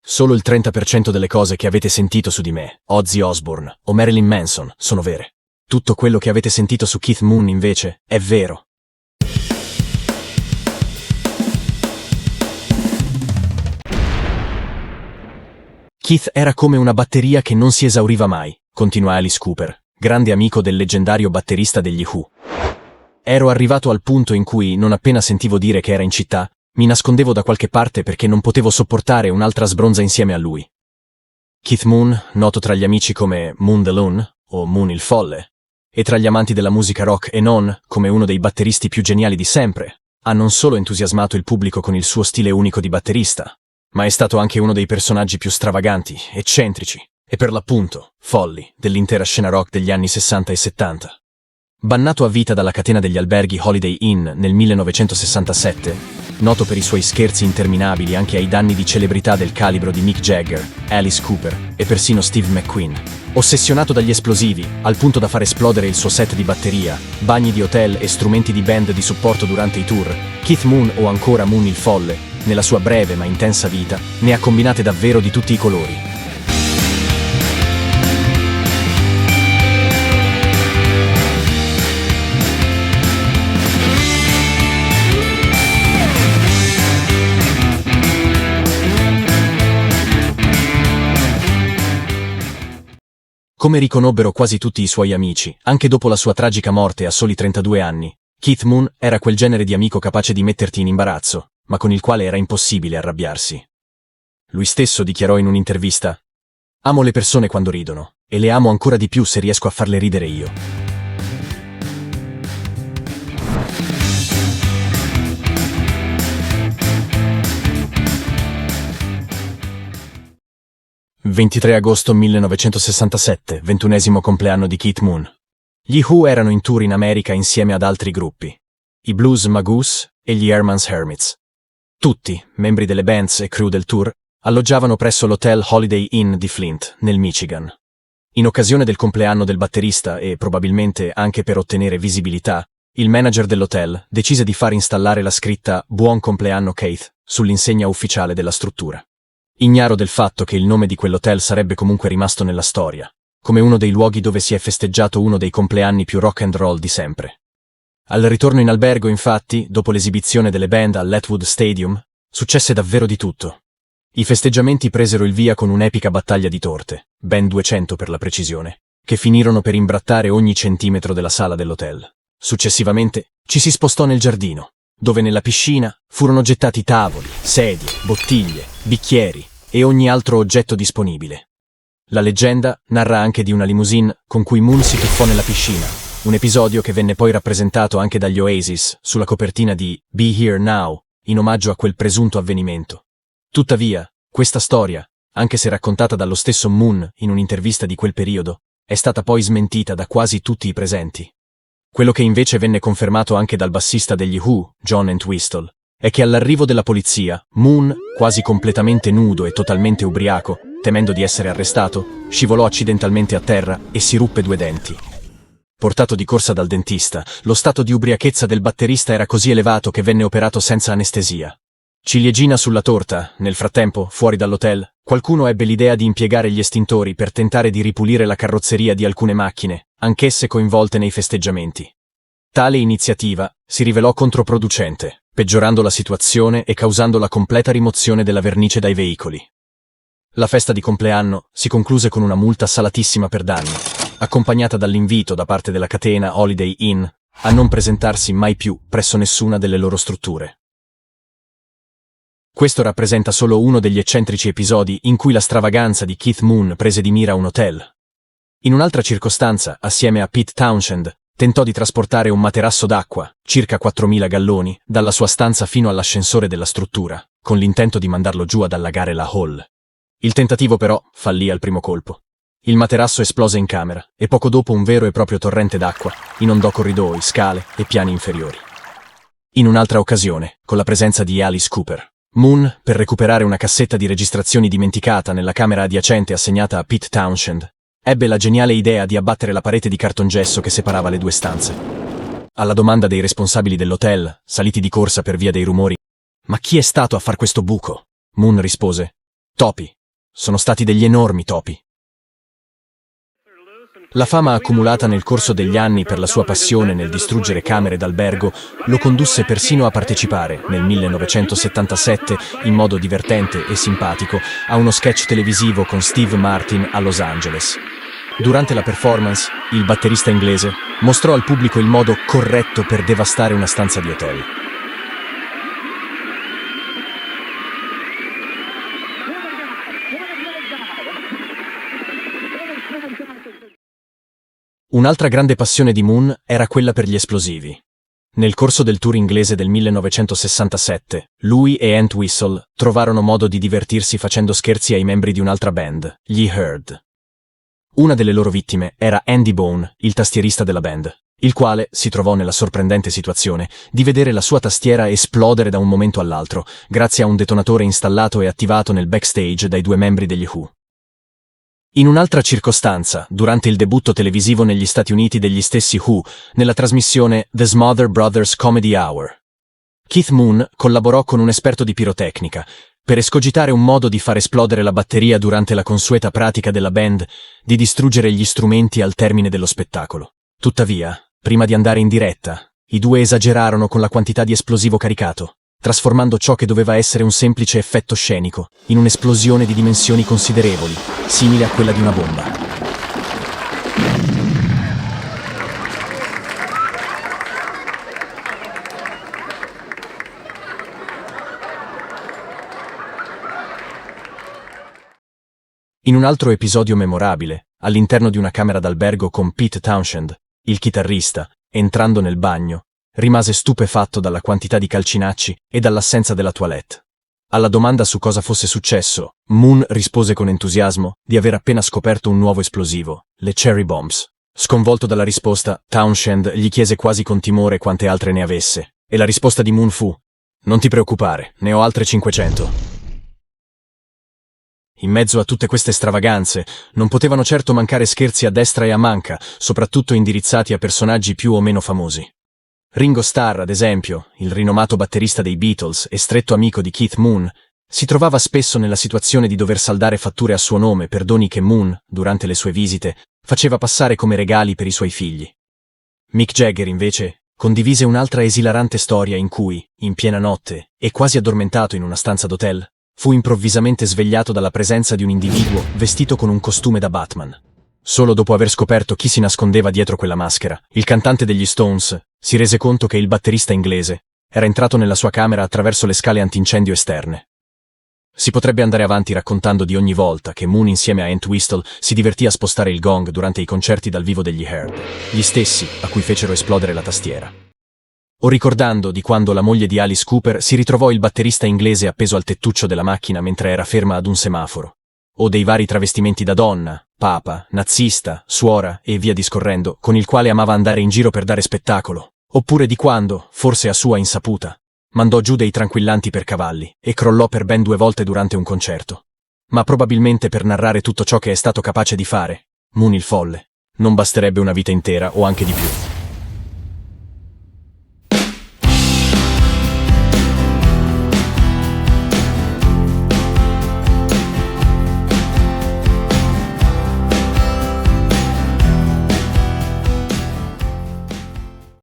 Solo il 30% delle cose che avete sentito su di me, Ozzy Osbourne o Marilyn Manson, sono vere. Tutto quello che avete sentito su Keith Moon, invece, è vero. Keith era come una batteria che non si esauriva mai, continua Alice Cooper, grande amico del leggendario batterista degli Who. Ero arrivato al punto in cui, non appena sentivo dire che era in città, mi nascondevo da qualche parte perché non potevo sopportare un'altra sbronza insieme a lui. Keith Moon, noto tra gli amici come Moon the Loon o Moon il Folle, e tra gli amanti della musica rock e non come uno dei batteristi più geniali di sempre, ha non solo entusiasmato il pubblico con il suo stile unico di batterista, ma è stato anche uno dei personaggi più stravaganti, eccentrici e per l'appunto folli dell'intera scena rock degli anni 60 e 70. Bannato a vita dalla catena degli alberghi Holiday Inn nel 1967, noto per i suoi scherzi interminabili anche ai danni di celebrità del calibro di Mick Jagger, Alice Cooper e persino Steve McQueen. Ossessionato dagli esplosivi, al punto da far esplodere il suo set di batteria, bagni di hotel e strumenti di band di supporto durante i tour, Keith Moon, o ancora Moon il Folle, nella sua breve ma intensa vita, ne ha combinate davvero di tutti i colori. Come riconobbero quasi tutti i suoi amici, anche dopo la sua tragica morte a soli 32 anni, Keith Moon era quel genere di amico capace di metterti in imbarazzo, ma con il quale era impossibile arrabbiarsi. Lui stesso dichiarò in un'intervista: «Amo le persone quando ridono, e le amo ancora di più se riesco a farle ridere io». 23 agosto 1967, 21° compleanno di Keith Moon. Gli Who erano in tour in America insieme ad altri gruppi, i Blues Magoos e gli Herman's Hermits. Tutti, membri delle bands e crew del tour, alloggiavano presso l'hotel Holiday Inn di Flint, nel Michigan. In occasione del compleanno del batterista e probabilmente anche per ottenere visibilità, il manager dell'hotel decise di far installare la scritta «Buon compleanno Keith» sull'insegna ufficiale della struttura. Ignaro del fatto che il nome di quell'hotel sarebbe comunque rimasto nella storia, come uno dei luoghi dove si è festeggiato uno dei compleanni più rock and roll di sempre. Al ritorno in albergo, infatti, dopo l'esibizione delle band all'Atwood Stadium, successe davvero di tutto. I festeggiamenti presero il via con un'epica battaglia di torte, ben 200 per la precisione, che finirono per imbrattare ogni centimetro della sala dell'hotel. Successivamente ci si spostò nel giardino, dove nella piscina furono gettati tavoli, sedie, bottiglie, bicchieri e ogni altro oggetto disponibile. La leggenda narra anche di una limousine con cui Moon si tuffò nella piscina, un episodio che venne poi rappresentato anche dagli Oasis sulla copertina di Be Here Now, in omaggio a quel presunto avvenimento. Tuttavia, questa storia, anche se raccontata dallo stesso Moon in un'intervista di quel periodo, è stata poi smentita da quasi tutti i presenti. Quello che invece venne confermato anche dal bassista degli Who, John Entwistle, è che all'arrivo della polizia, Moon, quasi completamente nudo e totalmente ubriaco, temendo di essere arrestato, scivolò accidentalmente a terra e si ruppe 2 denti. Portato di corsa dal dentista, lo stato di ubriachezza del batterista era così elevato che venne operato senza anestesia. Ciliegina sulla torta, nel frattempo, fuori dall'hotel, qualcuno ebbe l'idea di impiegare gli estintori per tentare di ripulire la carrozzeria di alcune macchine, anch'esse coinvolte nei festeggiamenti. Tale iniziativa si rivelò controproducente, peggiorando la situazione e causando la completa rimozione della vernice dai veicoli. La festa di compleanno si concluse con una multa salatissima per danni, accompagnata dall'invito da parte della catena Holiday Inn a non presentarsi mai più presso nessuna delle loro strutture. Questo rappresenta solo uno degli eccentrici episodi in cui la stravaganza di Keith Moon prese di mira un hotel. In un'altra circostanza, assieme a Pete Townshend, tentò di trasportare un materasso d'acqua, circa 4.000 galloni, dalla sua stanza fino all'ascensore della struttura, con l'intento di mandarlo giù ad allagare la hall. Il tentativo però fallì al primo colpo. Il materasso esplose in camera e poco dopo un vero e proprio torrente d'acqua inondò corridoi, scale e piani inferiori. In un'altra occasione, con la presenza di Alice Cooper, Moon, per recuperare una cassetta di registrazioni dimenticata nella camera adiacente assegnata a Pete Townshend, ebbe la geniale idea di abbattere la parete di cartongesso che separava le 2 stanze. Alla domanda dei responsabili dell'hotel, saliti di corsa per via dei rumori, «Ma chi è stato a far questo buco?», Moon rispose: Topi. Sono stati degli enormi topi. La fama accumulata nel corso degli anni per la sua passione nel distruggere camere d'albergo lo condusse persino a partecipare, nel 1977, in modo divertente e simpatico, a uno sketch televisivo con Steve Martin a Los Angeles. Durante la performance, il batterista inglese mostrò al pubblico il modo corretto per devastare una stanza di hotel. Un'altra grande passione di Moon era quella per gli esplosivi. Nel corso del tour inglese del 1967, lui e Entwistle trovarono modo di divertirsi facendo scherzi ai membri di un'altra band, gli Heard. Una delle loro vittime era Andy Bone, il tastierista della band, il quale si trovò nella sorprendente situazione di vedere la sua tastiera esplodere da un momento all'altro, grazie a un detonatore installato e attivato nel backstage dai due membri degli Who. In un'altra circostanza, durante il debutto televisivo negli Stati Uniti degli stessi Who, nella trasmissione The Smother Brothers Comedy Hour, Keith Moon collaborò con un esperto di pirotecnica per escogitare un modo di far esplodere la batteria durante la consueta pratica della band di distruggere gli strumenti al termine dello spettacolo. Tuttavia, prima di andare in diretta, i due esagerarono con la quantità di esplosivo caricato, trasformando ciò che doveva essere un semplice effetto scenico in un'esplosione di dimensioni considerevoli, simile a quella di una bomba. In un altro episodio memorabile, all'interno di una camera d'albergo con Pete Townshend, il chitarrista, entrando nel bagno, rimase stupefatto dalla quantità di calcinacci e dall'assenza della toilette. Alla domanda su cosa fosse successo, Moon rispose con entusiasmo di aver appena scoperto un nuovo esplosivo, le cherry bombs. Sconvolto dalla risposta, Townshend gli chiese quasi con timore quante altre ne avesse, e la risposta di Moon fu: «Non ti preoccupare, ne ho altre 500». In mezzo a tutte queste stravaganze, non potevano certo mancare scherzi a destra e a manca, soprattutto indirizzati a personaggi più o meno famosi. Ringo Starr, ad esempio, il rinomato batterista dei Beatles e stretto amico di Keith Moon, si trovava spesso nella situazione di dover saldare fatture a suo nome per doni che Moon, durante le sue visite, faceva passare come regali per i suoi figli. Mick Jagger, invece, condivise un'altra esilarante storia in cui, in piena notte, e quasi addormentato in una stanza d'hotel, fu improvvisamente svegliato dalla presenza di un individuo vestito con un costume da Batman. Solo dopo aver scoperto chi si nascondeva dietro quella maschera, il cantante degli Stones si rese conto che il batterista inglese era entrato nella sua camera attraverso le scale antincendio esterne. Si potrebbe andare avanti raccontando di ogni volta che Moon insieme a Entwistle si divertì a spostare il gong durante i concerti dal vivo degli Heard, gli stessi a cui fecero esplodere la tastiera. O ricordando di quando la moglie di Alice Cooper si ritrovò il batterista inglese appeso al tettuccio della macchina mentre era ferma ad un semaforo. O dei vari travestimenti da donna, papa, nazista, suora e via discorrendo, con il quale amava andare in giro per dare spettacolo. Oppure di quando, forse a sua insaputa, mandò giù dei tranquillanti per cavalli e crollò per ben 2 volte durante un concerto. Ma probabilmente per narrare tutto ciò che è stato capace di fare, Moon il folle, non basterebbe una vita intera o anche di più.